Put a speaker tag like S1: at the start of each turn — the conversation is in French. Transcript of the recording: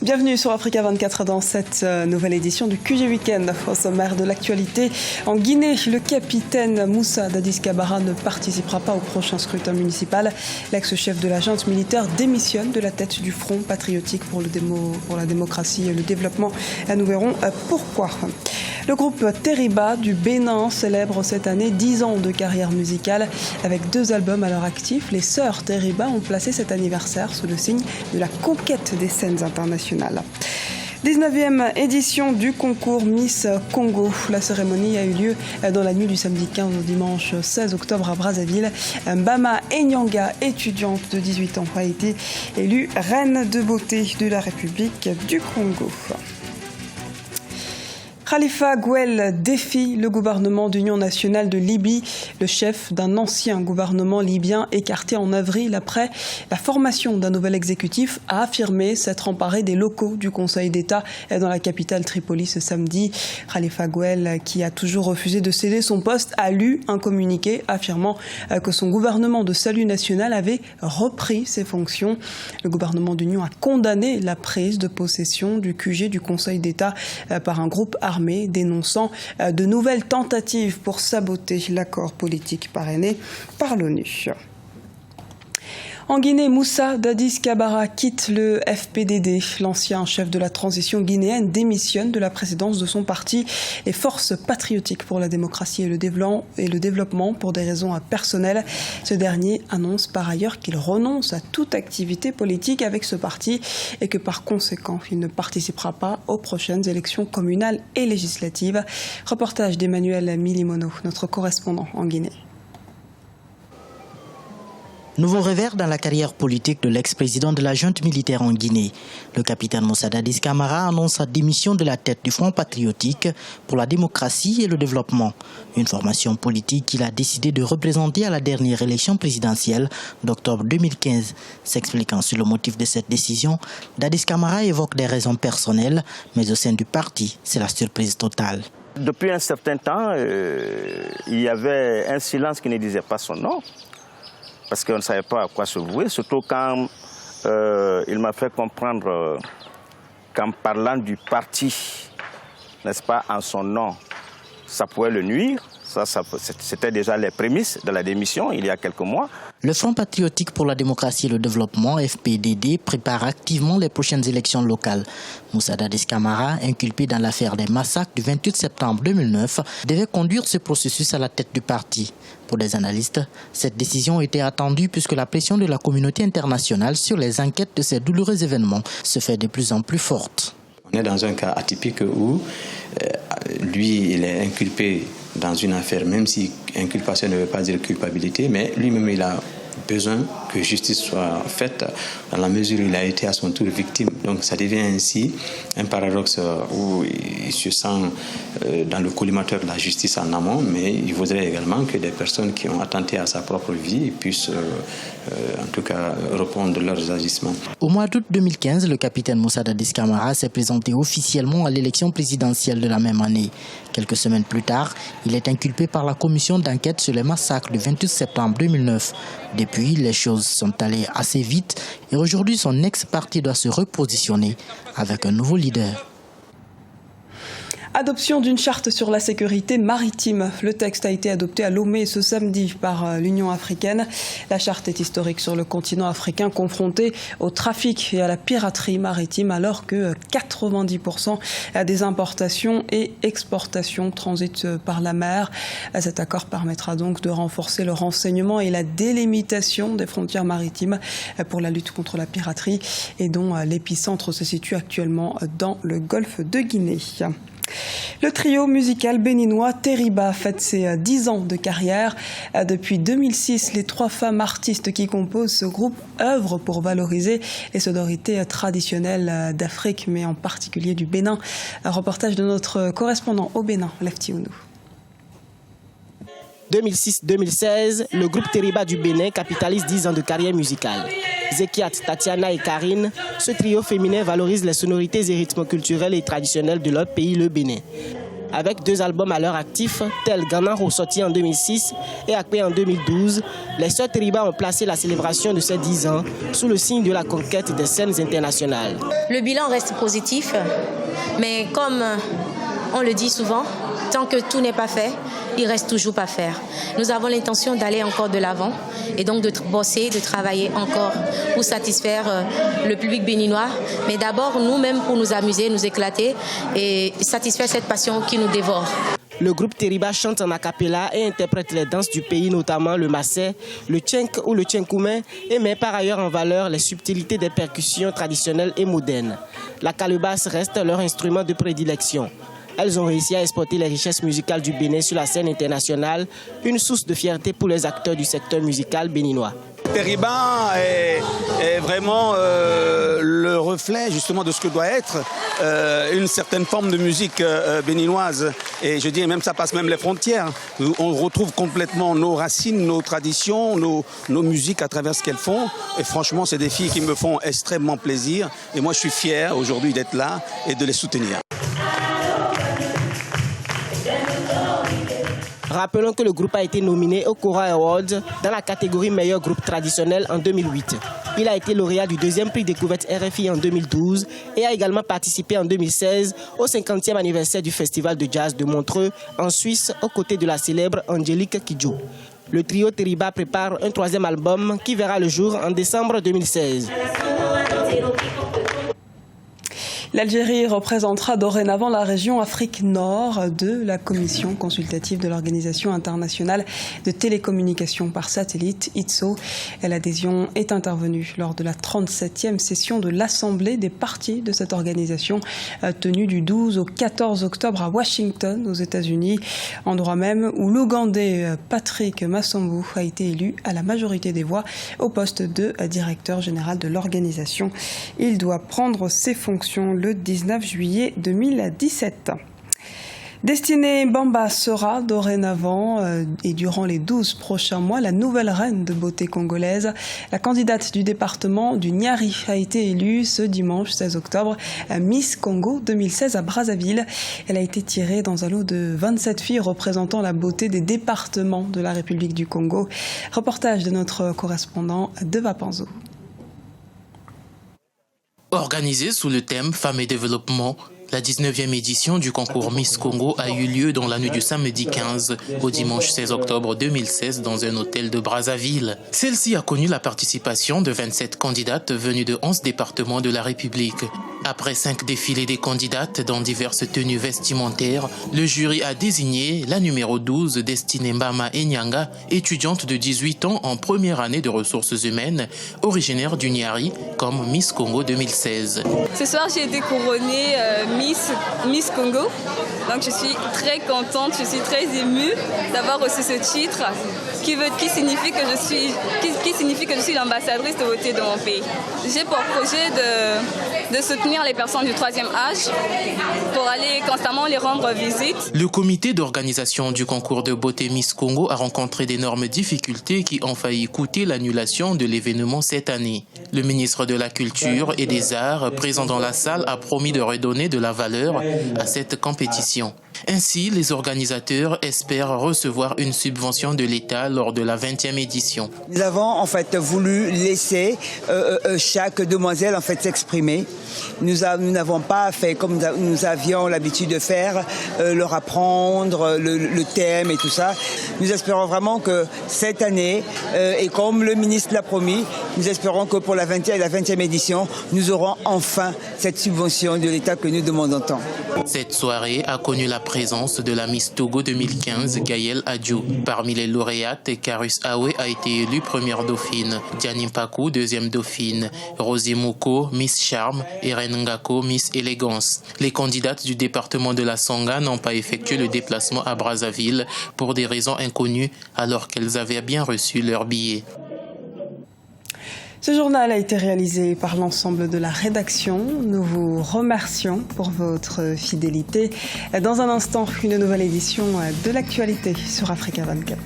S1: Bienvenue sur Africa 24 dans cette nouvelle édition du QG Weekend. Au sommaire de l'actualité, en Guinée, le capitaine Moussa Dadis Camara ne participera pas au prochain scrutin municipal. L'ex-chef de la junte militaire démissionne de la tête du Front patriotique pour la démocratie et le développement. Nous verrons pourquoi. Le groupe Teriba du Bénin célèbre cette année 10 ans de carrière musicale avec 2 albums à leur actif. Les sœurs Teriba ont placé cet anniversaire sous le signe de la conquête des scènes internationales. 19e édition du concours Miss Congo. La cérémonie a eu lieu dans la nuit du samedi 15 au dimanche 16 octobre à Brazzaville. Mbama Enyanga, étudiante de 18 ans, a été élue reine de beauté de la République du Congo. Khalifa Gouel défie le gouvernement d'union nationale de Libye. Le chef d'un ancien gouvernement libyen écarté en avril après la formation d'un nouvel exécutif a affirmé s'être emparé des locaux du Conseil d'État dans la capitale Tripoli ce samedi. Khalifa Gouel, qui a toujours refusé de céder son poste, a lu un communiqué affirmant que son gouvernement de salut national avait repris ses fonctions. Le gouvernement d'union a condamné la prise de possession du QG du Conseil d'État par un groupe armé, dénonçant de nouvelles tentatives pour saboter l'accord politique parrainé par l'ONU. En Guinée, Moussa Dadis Camara quitte le FPDD. L'ancien chef de la transition guinéenne démissionne de la présidence de son parti, les Forces patriotiques pour la démocratie et le développement pour des raisons personnelles. Ce dernier annonce par ailleurs qu'il renonce à toute activité politique avec ce parti et que par conséquent, il ne participera pas aux prochaines élections communales et législatives. Reportage d'Emmanuel Milimono, notre correspondant en Guinée.
S2: Nouveau revers dans la carrière politique de l'ex-président de la junte militaire en Guinée. Le capitaine Moussa Dadis Camara annonce sa démission de la tête du Front patriotique pour la démocratie et le développement. Une formation politique qu'il a décidé de représenter à la dernière élection présidentielle d'octobre 2015. S'expliquant sur le motif de cette décision, Dadis Camara évoque des raisons personnelles, mais au sein du parti, c'est la surprise totale.
S3: Depuis un certain temps, il y avait un silence qui ne disait pas son nom, parce qu'on ne savait pas à quoi se vouer, surtout quand il m'a fait comprendre qu'en parlant du parti, n'est-ce pas, en son nom, ça pouvait le nuire. C'était déjà les prémices de la démission il y a quelques mois.
S2: Le Front patriotique pour la démocratie et le développement, FPDD, prépare activement les prochaines élections locales. Moussa Dadis Camara, inculpé dans l'affaire des massacres du 28 septembre 2009, devait conduire ce processus à la tête du parti. Pour des analystes, cette décision était attendue puisque la pression de la communauté internationale sur les enquêtes de ces douloureux événements se fait de plus en plus forte.
S4: On est dans un cas atypique où lui, il est inculpé dans une affaire, même si inculpation ne veut pas dire culpabilité, mais lui-même, il a besoin que justice soit faite dans la mesure où il a été à son tour victime. Donc ça devient ainsi un paradoxe où il se sent dans le collimateur de la justice en amont, mais il voudrait également que des personnes qui ont attenté à sa propre vie puissent en tout cas répondre de leurs agissements.
S2: Au mois d'août 2015, le capitaine Moussa Dadis Camara s'est présenté officiellement à l'élection présidentielle de la même année. Quelques semaines plus tard, il est inculpé par la commission d'enquête sur les massacres du 28 septembre 2009. Depuis, les choses sont allées assez vite et aujourd'hui, son ex-parti doit se repositionner avec un nouveau leader.
S1: Adoption d'une charte sur la sécurité maritime. Le texte a été adopté à Lomé ce samedi par l'Union africaine. La charte est historique sur le continent africain confronté au trafic et à la piraterie maritime alors que 90% des importations et exportations transitent par la mer. Cet accord permettra donc de renforcer le renseignement et la délimitation des frontières maritimes pour la lutte contre la piraterie et dont l'épicentre se situe actuellement dans le golfe de Guinée. Le trio musical béninois Teriba fête ses 10 ans de carrière. Depuis 2006, les 3 femmes artistes qui composent ce groupe œuvrent pour valoriser les sonorités traditionnelles d'Afrique, mais en particulier du Bénin. Un reportage de notre correspondant au Bénin, Lefty Ounou.
S5: 2006-2016, le groupe Teriba du Bénin capitalise 10 ans de carrière musicale. Zekiat, Tatiana et Karine, ce trio féminin valorise les sonorités et rythmes culturels et traditionnels de leur pays, le Bénin. Avec 2 albums à leur actif, tels Ganaro sorti en 2006 et Akwe en 2012, les Sœurs Teriba ont placé la célébration de ces 10 ans sous le signe de la conquête des scènes internationales.
S6: Le bilan reste positif, mais comme on le dit souvent, tant que tout n'est pas fait, il reste toujours pas faire. Nous avons l'intention d'aller encore de l'avant et donc de bosser, de travailler encore pour satisfaire le public béninois, mais d'abord nous-mêmes pour nous amuser, nous éclater et satisfaire cette passion qui nous dévore.
S5: Le groupe Teriba chante en a cappella et interprète les danses du pays, notamment le massé, le tchenk ou le tchenkoumen, et met par ailleurs en valeur les subtilités des percussions traditionnelles et modernes. La calebasse reste leur instrument de prédilection. Elles ont réussi à exporter les richesses musicales du Bénin sur la scène internationale, une source de fierté pour les acteurs du secteur musical béninois.
S7: Teriba est vraiment le reflet justement de ce que doit être une certaine forme de musique béninoise. Et je dirais même ça passe même les frontières. On retrouve complètement nos racines, nos traditions, nos musiques à travers ce qu'elles font. Et franchement, c'est des filles qui me font extrêmement plaisir. Et moi, je suis fier aujourd'hui d'être là et de les soutenir.
S5: Rappelons que le groupe a été nominé au Cora Awards dans la catégorie meilleur groupe traditionnel en 2008. Il a été lauréat du 2e prix découverte RFI en 2012 et a également participé en 2016 au 50e anniversaire du Festival de jazz de Montreux en Suisse aux côtés de la célèbre Angélique Kidjo. Le trio Teriba prépare un 3e album qui verra le jour en décembre 2016.
S1: L'Algérie représentera dorénavant la région Afrique Nord de la Commission consultative de l'Organisation internationale de télécommunications par satellite, ITSO. L'adhésion est intervenue lors de la 37e session de l'Assemblée des partis de cette organisation, tenue du 12 au 14 octobre à Washington, aux États-Unis, endroit même où l'Ougandais Patrick Massambou a été élu à la majorité des voix au poste de directeur général de l'organisation. Il doit prendre ses fonctions le 19 juillet 2017. Destinée Bamba sera dorénavant et durant les 12 prochains mois la nouvelle reine de beauté congolaise. La candidate du département du Niari a été élue ce dimanche 16 octobre Miss Congo 2016 à Brazzaville. Elle a été tirée dans un lot de 27 filles représentant la beauté des départements de la République du Congo. Reportage de notre correspondant Deva Panzo.
S8: Organisée sous le thème Femmes et Développement, la 19e édition du concours Miss Congo a eu lieu dans la nuit du samedi 15 au dimanche 16 octobre 2016 dans un hôtel de Brazzaville. Celle-ci a connu la participation de 27 candidates venues de 11 départements de la République. Après 5 défilés des candidates dans diverses tenues vestimentaires, le jury a désigné la numéro 12, Destinée Mbama Enyanga, étudiante de 18 ans en première année de ressources humaines, originaire du Niari, comme Miss Congo 2016.
S9: Ce soir, j'ai été couronnée Miss Congo. Donc je suis très contente, je suis très émue d'avoir reçu ce titre qui signifie que je suis l'ambassadrice de beauté de mon pays. J'ai pour projet de soutenir les personnes du 3e âge pour aller constamment les rendre visite.
S8: Le comité d'organisation du concours de beauté Miss Congo a rencontré d'énormes difficultés qui ont failli coûter l'annulation de l'événement cette année. Le ministre de la Culture et des Arts, présent dans la salle, a promis de redonner de la valeur à cette compétition. Ainsi, les organisateurs espèrent recevoir une subvention de l'État lors de la 20e édition.
S10: Nous avons en fait voulu laisser chaque demoiselle en fait s'exprimer. Nous n'avons pas fait comme nous avions l'habitude de faire, leur apprendre le thème et tout ça. Nous espérons vraiment que cette année, et comme le ministre l'a promis, nous espérons que pour la 20e édition, nous aurons enfin cette subvention de l'État que nous demandons tant.
S8: Cette soirée a connu la présence de la Miss Togo 2015, Gaëlle Adjo. Parmi les lauréates, Karus Awe a été élue première dauphine, Diane Mpaku, deuxième dauphine, Rosie Mouko, Miss Charme, et Ren Ngako, Miss Élégance. Les candidates du département de la Songa n'ont pas effectué le déplacement à Brazzaville pour des raisons inconnues alors qu'elles avaient bien reçu leur billet.
S1: Ce journal a été réalisé par l'ensemble de la rédaction. Nous vous remercions pour votre fidélité. Dans un instant, une nouvelle édition de l'actualité sur Africa 24.